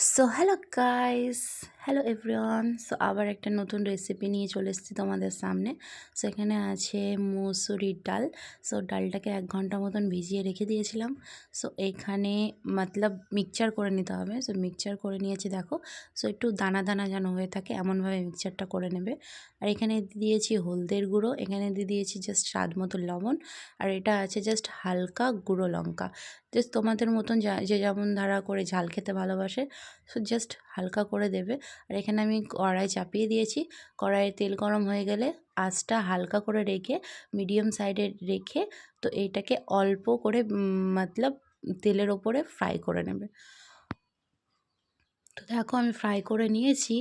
So hello guys, hello everyone. So আবার একটা নতুন রেসিপি নিয়ে চলে এসেছি তোমাদের সামনে। সো এখানে আছে মুসুরির ডাল। সো ডালটাকে 1 ঘন্টা মতন ভিজিয়ে রেখে দিয়েছিলাম। সো এখানে মতলব মিক্সচার করে নিতে হবে। সো মিক্সচার করে নিয়েছি দেখো। সো একটু দানা দানা যেন হয়ে থাকে এমনভাবে মিক্সচারটা করে নেবে। আর এখানে দিয়েছি হলদের গুঁড়ো, এখানে দিয়েছি জাস্ট স্বাদ মতো লবণ, আর এটা আছে জাস্ট হালকা গুঁড়ো লঙ্কা। জাস্ট তোমাদের মতন যে যেমন ধারা করে ঝাল খেতে ভালোবাসে, সো জাস্ট হালকা করে দেবে। আর এখানে আমি কড়াই চাপিয়ে দিয়েছি। কড়াইয়ে তেল গরম হয়ে গেলে আঁচটা হালকা করে রেখে মিডিয়াম সাইডে রেখে তো এইটাকে অল্প করে মতলব তেলের ওপরে ফ্রাই করে নেবে। তো দেখো আমি ফ্রাই করে নিয়েছি।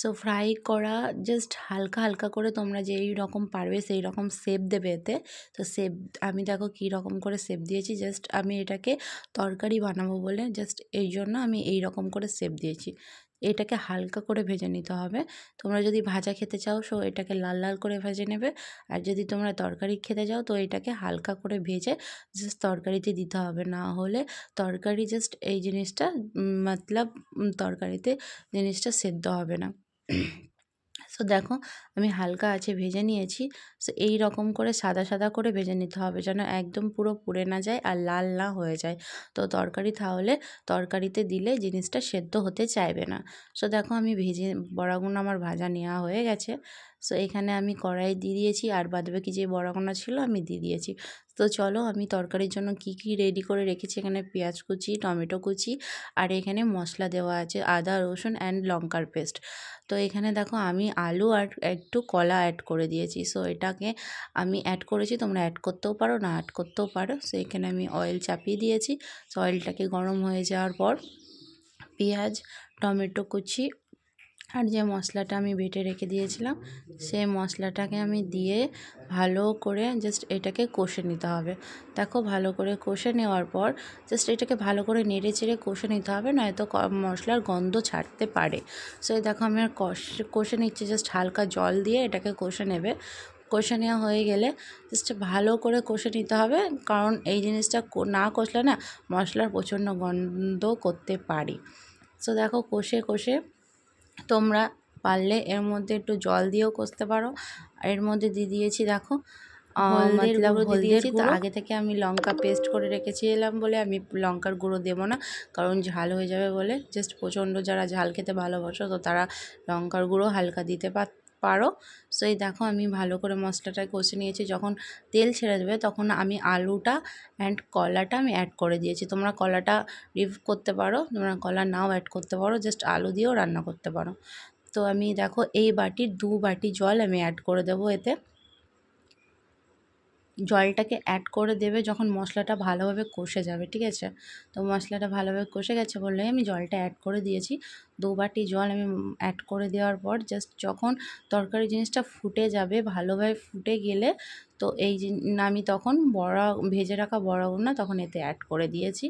সো ফ্রাই করা জাস্ট হালকা হালকা করে তোমরা যেই রকম পারবে সেই রকম শেপ দেবে এতে। তো শেপ আমি দেখো কী রকম করে শেপ দিয়েছি, জাস্ট আমি এটাকে তরকারি বানাবো বলে জাস্ট এই জন্য আমি এই রকম করে শেপ দিয়েছি। এটাকে হালকা করে ভেজে নিতে হবে। তোমরা যদি ভাজা খেতে চাও সো এটাকে লাল লাল করে ভেজে নেবে, আর যদি তোমরা তরকারি খেতে চাও তো এটাকে হালকা করে ভেজে জাস্ট তরকারিতে দিতে হবে। না হলে তরকারি জাস্ট এই জিনিসটা মতলব তরকারিতে জিনিসটা সেদ্ধ হবে না। সো দেখো আমি হালকা আছে ভেজে নিয়েছি। সো এই রকম করে সাদা সাদা করে ভেজে নিতে হবে যেন একদম পুরো পুড়ে না যায় আর লাল না হয়ে যায়। তো তরকারি তাহলে তরকারিতে দিলে জিনিসটা সেদ্ধ হতে চাইবে না। সো দেখো আমি ভেজে বড়াগুলো আমার ভাজা নেওয়া হয়ে গেছে। সো এখানে আমি কড়াই দিয়ে দিয়েছি আর বাদবাকি যে বড়াগুলো ছিল আমি দিয়ে দিয়েছি। তো চলো আমি তরকারির জন্য কি কি রেডি করে রেখেছি, এখানে পেঁয়াজ কুচি, টমেটো কুচি, আর এখানে মশলা দেওয়া আছে আদা রসুন অ্যান্ড লঙ্কার পেস্ট। তো এখানে দেখো আমি আলু আর একটু কলা অ্যাড করে দিয়েছি। সো এটাকে আমি অ্যাড করেছি, তোমরা অ্যাড করতেও পারো না অ্যাড করতেও পারো। সো এখানে আমি অয়েল চাপিয়ে দিয়েছি। সো অয়েলটাকে গরম হয়ে যাওয়ার পর পেঁয়াজ, টমেটো কুচি আর যে মশলাটা আমি বেটে রেখে দিয়েছিলাম সেই মশলাটাকে আমি দিয়ে ভালো করে জাস্ট এটাকে কষে নিতে হবে। দেখো ভালো করে কষে নেওয়ার পর জাস্ট এটাকে ভালো করে নেড়ে চেড়ে কষে নিতে হবে, নয়তো মশলার গন্ধ ছাড়তে পারে। সো দেখো আমি আর কষে নিচ্ছি, জাস্ট হালকা জল দিয়ে এটাকে কষে নেবে। কষে নেওয়া হয়ে গেলে জাস্ট ভালো করে কষে নিতে হবে, কারণ এই জিনিসটা না কষলে না মশলার প্রচণ্ড গন্ধ করতে পারে। সো দেখো কষে কষে তোমরা পারলে এর মধ্যে একটু জল দিয়েও কষতে পারো। এর মধ্যে দিয়ে দিয়েছি দেখো হলদের গুঁড়ো। আগে থেকে আমি লঙ্কা পেস্ট করে রেখেছিলাম বলে আমি লঙ্কার গুঁড়ো দেবো না, কারণ ঝাল হয়ে যাবে বলে। জাস্ট প্রচণ্ড যারা ঝাল খেতে ভালোবাসো তো তারা লঙ্কার গুঁড়ো হালকা দিতে পারো। সো এই দেখো আমি ভালো করে মশলাটা কষে নিয়েছি। যখন তেল ছেড়ে দেবে তখন আমি আলুটা অ্যান্ড কলাটা আমি অ্যাড করে দিয়েছি। তোমরা কলাটা রিমুভ করতে পারো, তোমরা কলা নাও অ্যাড করতে পারো, জাস্ট আলু দিয়েও রান্না করতে পারো। তো আমি দেখো এই বাটির 2 বাটি জল আমি অ্যাড করে দেবো এতে। জলটাকে অ্যাড করে দেবে যখন মশলাটা ভালোভাবে কষে যাবে, ঠিক আছে? তো মশলাটা ভালোভাবে কষে গেছে বলে আমি জলটা অ্যাড করে দিয়েছি। 2 বাটি জল আমি অ্যাড করে দেওয়ার পর জাস্ট যখন তরকারি জিনিসটা ফুটে যাবে, ভালোভাবে ফুটে গেলে তো আমি তখন ভেজে রাখা বড়াগুলো তখন এতে অ্যাড করে দিয়েছি।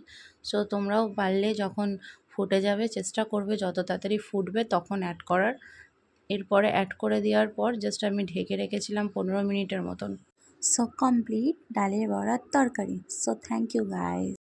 সো তোমরাও পারলে যখন ফুটে যাবে চেষ্টা করবে যত তাড়াতাড়ি ফুটবে তখন অ্যাড করার। এরপরে অ্যাড করে দেওয়ার পর জাস্ট আমি ঢেকে রেখেছিলাম 15 মিনিটের মতন। সো কমপ্লিট ডালের বড়ার তরকারি। So thank you guys.